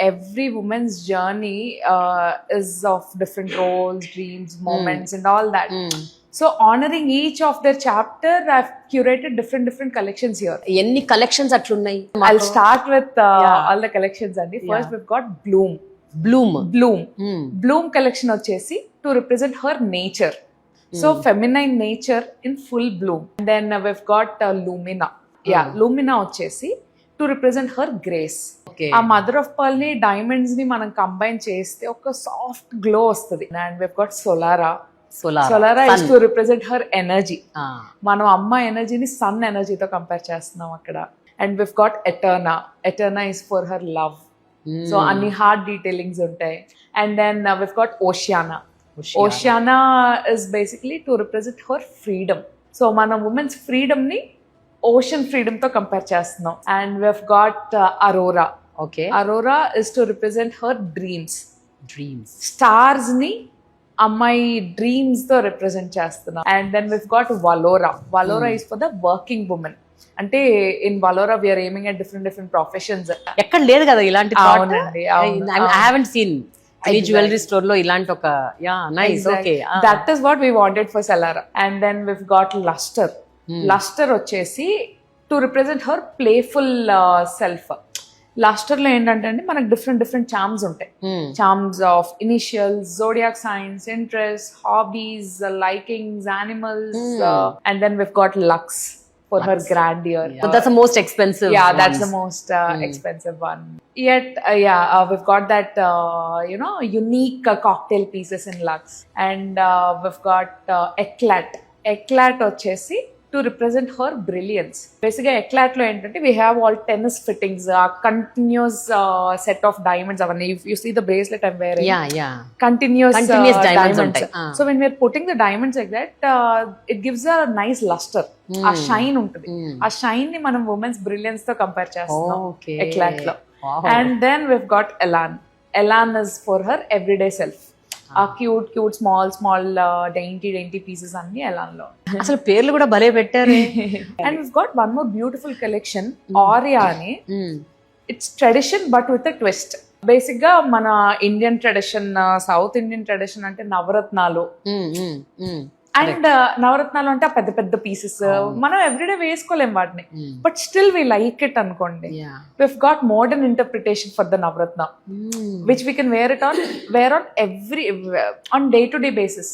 every woman's journey is of different roles, dreams, moments, and all that. So honoring each of their chapter, I've curated different collections here. ఎన్ని collections అట్లున్నాయి? I'll start with all the collections అండి. First we've got Bloom. Bloom collection వచ్చేసి to represent her nature. So feminine nature in full bloom. And then we've got Lumina. Lumina వచ్చేసి to represent her grace. ఆ mother of pearl ని diamonds ని మనం combine చేస్తే ఒక soft glow వస్తుంది. And we've got Solara is to represent her energy. మనం అమ్మ ఎనర్జీని సన్ ఎనర్జీతో కంపేర్ చేస్తున్నాం అక్కడ. And we've got Eterna is for her love. So అన్ని హార్ట్ డీటెయిలింగ్స్ ఉంటాయి. And then we've got Oceana is basically to represent her freedom. So మన women's freedom ని ఓషన్ ఫ్రీడమ్ తో కంపేర్ చేస్తున్నాం. And we've got Aurora is to represent her dreams. Stars ని అమ్మాయి dreams తో represent చేస్తున్నాం. And then we've got Valora is for the working woman. అంటే in Valora we are aiming at different professions. ఎక్కడ లేదు కదా ఇలాంటి. అవునండి, I haven't seen any jewellery store లో ఇలాంటి ఒక nice. Okay, that is what we wanted for Solara. And then we've got Luster వచ్చేసి to represent her playful self. Luster లో ఏంటంటే అండి మనకు డిఫరెంట్ చార్మ్స్ ఉంటాయి. Charms of initials, zodiac signs, interest, hobbies, likings, animals. And then we've got Lux for her grandeur. So that's the most expensive. Yeah, that's the most expensive one. Yet, we've got that unique cocktail pieces in Lux. And we've got Eclat వచ్చేసి to represent her brilliance. Basically, Eclat lo entante we have all tennis fittings, continuous set of diamonds. If you see the bracelet I'm wearing, continuous diamonds untai. So when we are putting the diamonds like that, it gives a nice luster. A shine untadi. A shine ni manam women's brilliance tho compare chestunam Eclat lo. And then we've got Elan is for her everyday self. ఆ cute small డైంటీ pieces అన్ని ఎలాన్లో. అసలు పేర్లు కూడా భలే పెట్టారు. And we've got one more beautiful collection, Aurea అని. It's tradition but with a twist. Basic గా మన Indian tradition, south Indian tradition అంటే నవరత్నాలు. అండ్ నవరత్నాలు అంటే ఆ పెద్ద పీసెస్ మనం ఎవ్రీడే వేసుకోలేం వాటిని, but still we like it అనుకోండి. we've got modern interpretation for the navratna, which we can wear on day to day basis.